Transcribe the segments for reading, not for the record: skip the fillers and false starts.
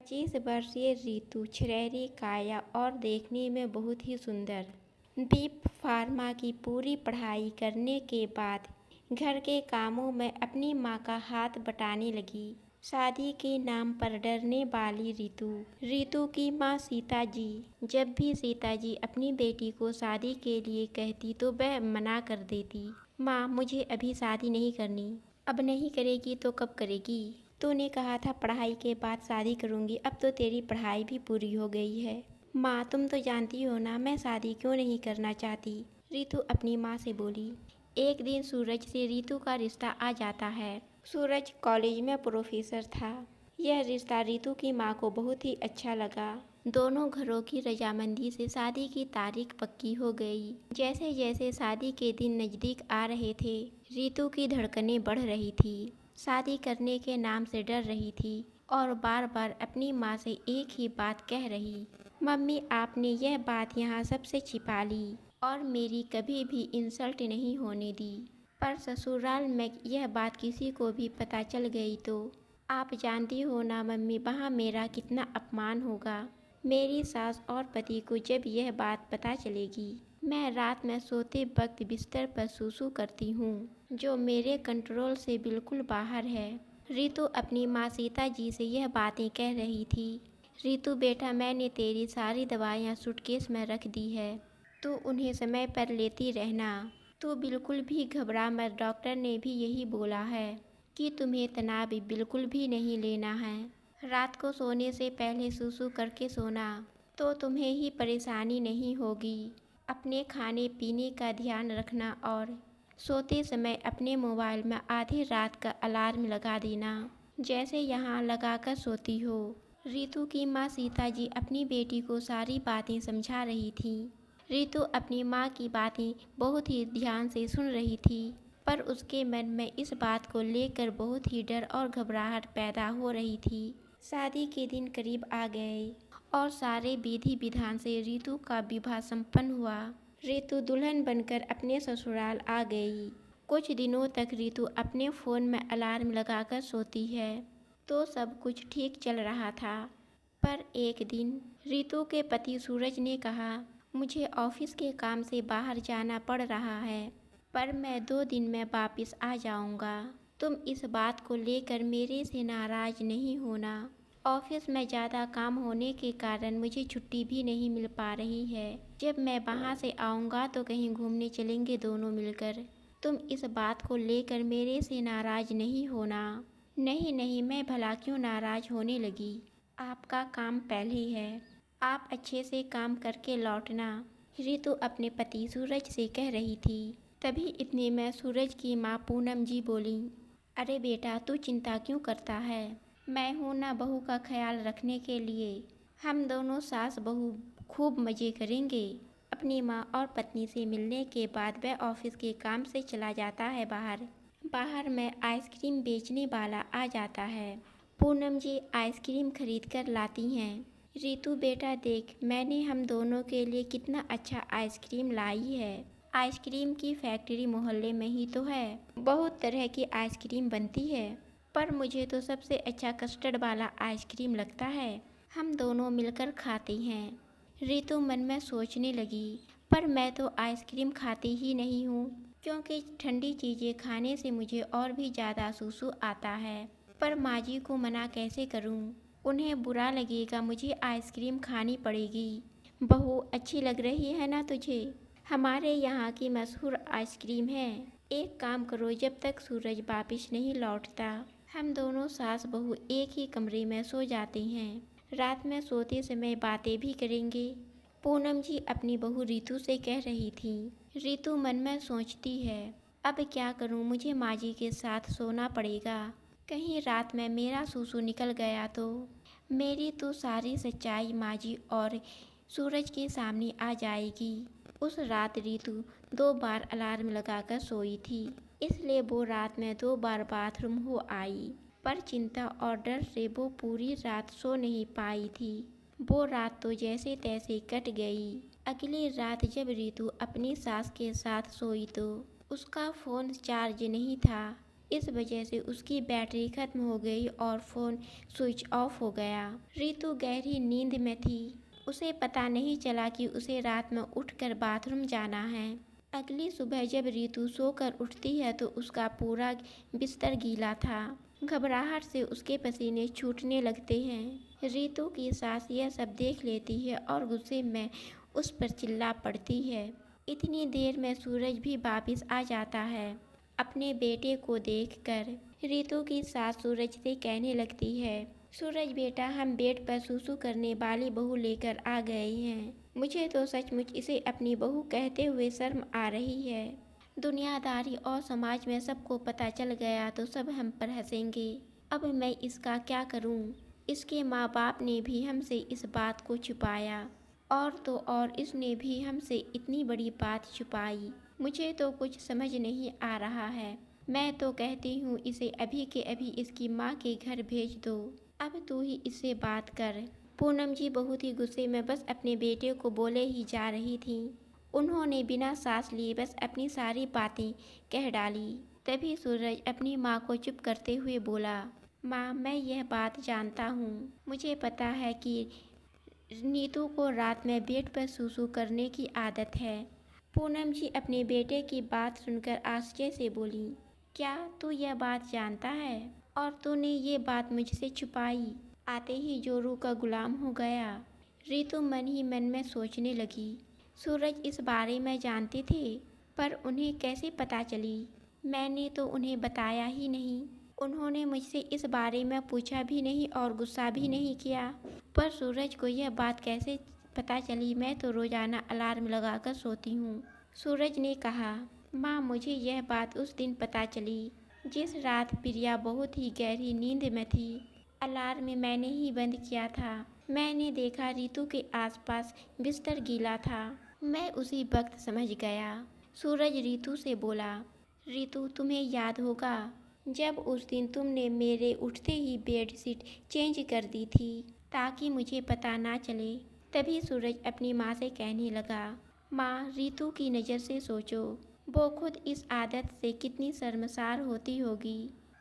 25 वर्षीय रितु छुरैरी काया और देखने में बहुत ही सुंदर। बीप फार्मा की पूरी पढ़ाई करने के बाद घर के कामों में अपनी माँ का हाथ बटाने लगी। शादी के नाम पर डरने वाली रितु की माँ सीता जी। जब भी सीता जी अपनी बेटी को शादी के लिए कहती तो वह मना कर देती। माँ, मुझे अभी शादी नहीं करनी। अब नहीं करेगी तो कब करेगी? तूने कहा था पढ़ाई के बाद शादी करूंगी, अब तो तेरी पढ़ाई भी पूरी हो गई है। माँ, तुम तो जानती हो ना मैं शादी क्यों नहीं करना चाहती। रितु अपनी माँ से बोली। एक दिन सूरज से रितु का रिश्ता आ जाता है। सूरज कॉलेज में प्रोफेसर था। यह रिश्ता रितु की माँ को बहुत ही अच्छा लगा। दोनों घरों की रजामंदी से शादी की तारीख पक्की हो गई। जैसे जैसे शादी के दिन नजदीक आ रहे थे, रितु की धड़कनें बढ़ रही थी। शादी करने के नाम से डर रही थी और बार बार अपनी माँ से एक ही बात कह रही। मम्मी, आपने यह बात यहाँ सबसे छिपा ली और मेरी कभी भी इंसल्ट नहीं होने दी। पर ससुराल में यह बात किसी को भी पता चल गई तो आप जानती हो ना मम्मी, वहाँ मेरा कितना अपमान होगा। मेरी सास और पति को जब यह बात पता चलेगी। मैं रात में सोते वक्त बिस्तर पर सूसू करती हूँ, जो मेरे कंट्रोल से बिल्कुल बाहर है। रितु अपनी माँ सीता जी से यह बातें कह रही थी। रितु बेटा, मैंने तेरी सारी दवाइयाँ सूटकेस में रख दी है, तू उन्हें समय पर लेती रहना। तू बिल्कुल भी घबरा मत, डॉक्टर ने भी यही बोला है कि तुम्हें तनाव बिल्कुल भी नहीं लेना है। रात को सोने से पहले सूसू करके सोना, तो तुम्हें ही परेशानी नहीं होगी। अपने खाने पीने का ध्यान रखना और सोते समय अपने मोबाइल में आधी रात का अलार्म लगा देना, जैसे यहाँ लगाकर सोती हो। रितु की माँ सीता जी अपनी बेटी को सारी बातें समझा रही थी। रितु अपनी माँ की बातें बहुत ही ध्यान से सुन रही थी, पर उसके मन में इस बात को लेकर बहुत ही डर और घबराहट पैदा हो रही थी। शादी के दिन करीब आ गए और सारे विधि विधान से रितु का विवाह संपन्न हुआ। रितु दुल्हन बनकर अपने ससुराल आ गई। कुछ दिनों तक रितु अपने फ़ोन में अलार्म लगाकर सोती है, तो सब कुछ ठीक चल रहा था। पर एक दिन रितु के पति सूरज ने कहा, मुझे ऑफिस के काम से बाहर जाना पड़ रहा है, पर मैं 2 दिन में वापस आ जाऊंगा। तुम इस बात को लेकर मेरे से नाराज नहीं होना। ऑफिस में ज़्यादा काम होने के कारण मुझे छुट्टी भी नहीं मिल पा रही है। जब मैं वहाँ से आऊँगा तो कहीं घूमने चलेंगे दोनों मिलकर। तुम इस बात को लेकर मेरे से नाराज नहीं होना। नहीं नहीं, मैं भला क्यों नाराज होने लगी। आपका काम पहले है, आप अच्छे से काम करके लौटना, रितु अपने पति सूरज से कह रही थी। तभी इतने में सूरज की माँ पूनम जी बोली, अरे बेटा, तू चिंता क्यों करता है। मैं हूँ ना बहू का ख्याल रखने के लिए। हम दोनों सास बहू खूब मज़े करेंगे। अपनी माँ और पत्नी से मिलने के बाद वह ऑफिस के काम से चला जाता है बाहर। बाहर में आइसक्रीम बेचने वाला आ जाता है। पूनम जी आइसक्रीम खरीद कर लाती हैं। रितु बेटा देख, मैंने हम दोनों के लिए कितना अच्छा आइसक्रीम लाई है। आइसक्रीम की फैक्ट्री मोहल्ले में ही तो है, बहुत तरह की आइसक्रीम बनती है, पर मुझे तो सबसे अच्छा कस्टर्ड वाला आइसक्रीम लगता है। हम दोनों मिलकर खाते हैं। रितु मन में सोचने लगी, पर मैं तो आइसक्रीम खाती ही नहीं हूँ, क्योंकि ठंडी चीज़ें खाने से मुझे और भी ज़्यादा सुसु आता है। पर माँ जी को मना कैसे करूँ, उन्हें बुरा लगेगा, मुझे आइसक्रीम खानी पड़ेगी। बहू, अच्छी लग रही है ना तुझे? हमारे यहाँ की मशहूर आइसक्रीम है। एक काम करो, जब तक सूरज वापिस नहीं लौटता हम दोनों सास बहू एक ही कमरे में सो जाते हैं। रात में सोते समय बातें भी करेंगे। पूनम जी अपनी बहू रितु से कह रही थी। रितु मन में सोचती है, अब क्या करूं, मुझे माँ जी के साथ सोना पड़ेगा। कहीं रात में मेरा सूसू निकल गया तो मेरी तो सारी सच्चाई माँ जी और सूरज के सामने आ जाएगी। उस रात रितु 2 बार अलार्म लगाकर सोई थी, इसलिए वो रात में 2 बार बाथरूम हो आई। पर चिंता और डर से वो पूरी रात सो नहीं पाई थी। वो रात तो जैसे तैसे कट गई। अगली रात जब रितु अपनी सास के साथ सोई तो उसका फ़ोन चार्ज नहीं था। इस वजह से उसकी बैटरी खत्म हो गई और फ़ोन स्विच ऑफ हो गया। रितु गहरी नींद में थी। उसे पता नहीं चला कि उसे रात में उठकर बाथरूम जाना है। अगली सुबह जब रितु सोकर उठती है तो उसका पूरा बिस्तर गीला था। घबराहट से उसके पसीने छूटने लगते हैं। रितु की सास यह सब देख लेती है और गुस्से में उस पर चिल्ला पड़ती है। इतनी देर में सूरज भी वापिस आ जाता है। अपने बेटे को देखकर रितु की सास सूरज से कहने लगती है, सूरज बेटा, हम बेड पर सूसू करने वाली बहू लेकर आ गए हैं। मुझे तो सचमुच इसे अपनी बहू कहते हुए शर्म आ रही है। दुनियादारी और समाज में सबको पता चल गया तो सब हम पर हंसेंगे। अब मैं इसका क्या करूं? इसके माँ बाप ने भी हमसे इस बात को छुपाया और तो और इसने भी हमसे इतनी बड़ी बात छुपाई। मुझे तो कुछ समझ नहीं आ रहा है। मैं तो कहती हूँ इसे अभी के अभी इसकी माँ के घर भेज दो। अब तू ही इससे बात कर। पूनम जी बहुत ही गुस्से में बस अपने बेटे को बोले ही जा रही थी। उन्होंने बिना सांस लिए बस अपनी सारी बातें कह डाली। तभी सूरज अपनी माँ को चुप करते हुए बोला, माँ, मैं यह बात जानता हूँ। मुझे पता है कि नीतू को रात में बेड पर सूसू करने की आदत है। पूनम जी अपने बेटे की बात सुनकर आश्चर्य से बोली, क्या तू यह बात जानता है और तूने ये बात मुझसे छुपाई? आते ही जोरू का गुलाम हो गया। रितु मन ही मन में सोचने लगी, सूरज इस बारे में जानते थे पर उन्हें कैसे पता चली? मैंने तो उन्हें बताया ही नहीं। उन्होंने मुझसे इस बारे में पूछा भी नहीं और गुस्सा भी नहीं किया। पर सूरज को यह बात कैसे पता चली? मैं तो रोजाना अलार्म लगाकर सोती हूँ। सूरज ने कहा, माँ, मुझे यह बात उस दिन पता चली जिस रात प्रिया बहुत ही गहरी नींद में थी। अलार्म मैंने ही बंद किया था। मैंने देखा रितु के आसपास बिस्तर गीला था। मैं उसी वक्त समझ गया। सूरज रितु से बोला, रितु, तुम्हें याद होगा जब उस दिन तुमने मेरे उठते ही बेडशीट चेंज कर दी थी ताकि मुझे पता ना चले। तभी सूरज अपनी माँ से कहने लगा, माँ, रितु की नज़र से सोचो, वो खुद इस आदत से कितनी शर्मसार होती होगी।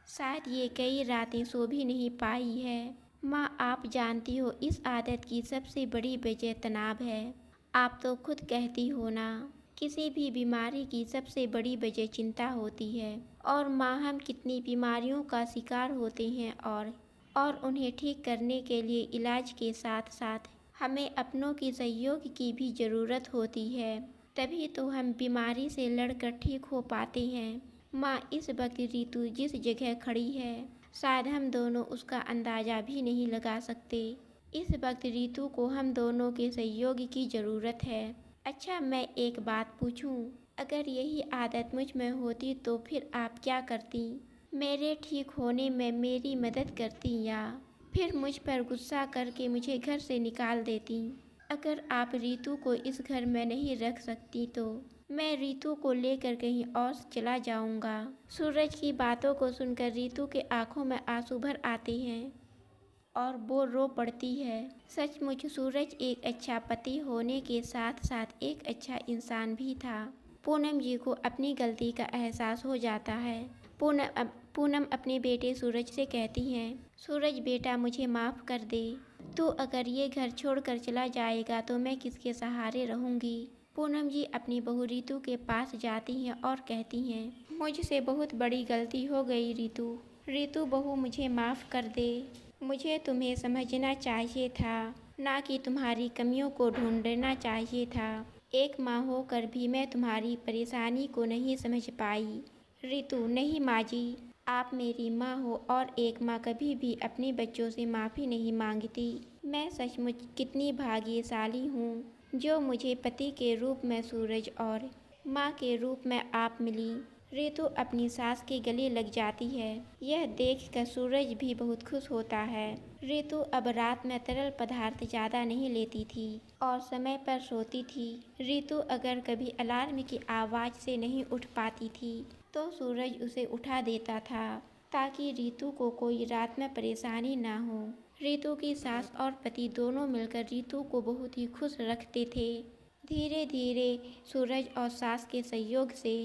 शायद ये कई रातें सो भी नहीं पाई है। माँ, आप जानती हो इस आदत की सबसे बड़ी वजह तनाव है। आप तो खुद कहती हो ना, किसी भी बीमारी की सबसे बड़ी वजह चिंता होती है। और माँ, हम कितनी बीमारियों का शिकार होते हैं और उन्हें ठीक करने के लिए इलाज के साथ साथ हमें अपनों की सहयोग की भी ज़रूरत होती है। तभी तो हम बीमारी से लड़कर ठीक हो पाते हैं। माँ, इस वक्त रितु जिस जगह खड़ी है शायद हम दोनों उसका अंदाज़ा भी नहीं लगा सकते। इस वक्त रितु को हम दोनों के सहयोग की ज़रूरत है। अच्छा, मैं एक बात पूछूं? अगर यही आदत मुझ में होती तो फिर आप क्या करती? मेरे ठीक होने में मेरी मदद करती या फिर मुझ पर गुस्सा करके मुझे घर से निकाल देती? अगर आप रितु को इस घर में नहीं रख सकती तो मैं रितु को लेकर कहीं और चला जाऊंगा। सूरज की बातों को सुनकर रितु के आंखों में आंसू भर आते हैं और वो रो पड़ती है। सचमुच सूरज एक अच्छा पति होने के साथ साथ एक अच्छा इंसान भी था। पूनम जी को अपनी गलती का एहसास हो जाता है। पूनम अपने बेटे सूरज से कहती हैं, सूरज बेटा, मुझे माफ़ कर दे। तू अगर ये घर छोड़कर चला जाएगा तो मैं किसके सहारे रहूंगी? पूनम जी अपनी बहू रितु के पास जाती हैं और कहती हैं, मुझसे बहुत बड़ी गलती हो गई रितु। रितु बहू, मुझे माफ़ कर दे। मुझे तुम्हें समझना चाहिए था, ना कि तुम्हारी कमियों को ढूंढना चाहिए था। एक माँ होकर भी मैं तुम्हारी परेशानी को नहीं समझ पाई। रितु, नहीं माँ जी, आप मेरी माँ हो और एक माँ कभी भी अपने बच्चों से माफ़ी नहीं मांगती। मैं सचमुच कितनी भाग्यशाली हूँ जो मुझे पति के रूप में सूरज और माँ के रूप में आप मिली। रितु अपनी सास के गले लग जाती है। यह देखकर सूरज भी बहुत खुश होता है। रितु अब रात में तरल पदार्थ ज़्यादा नहीं लेती थी और समय पर सोती थी। रितु अगर कभी अलार्म की आवाज़ से नहीं उठ पाती थी तो सूरज उसे उठा देता था ताकि रितु को कोई रात में परेशानी ना हो। रितु की सास और पति दोनों मिलकर रितु को बहुत ही खुश रखते थे। धीरे धीरे सूरज और सास के सहयोग से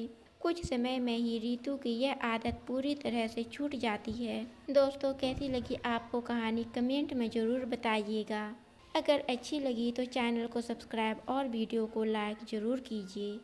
कुछ समय में ही रितु की यह आदत पूरी तरह से छूट जाती है। दोस्तों, कैसी लगी आपको कहानी कमेंट में ज़रूर बताइएगा। अगर अच्छी लगी तो चैनल को सब्सक्राइब और वीडियो को लाइक ज़रूर कीजिए।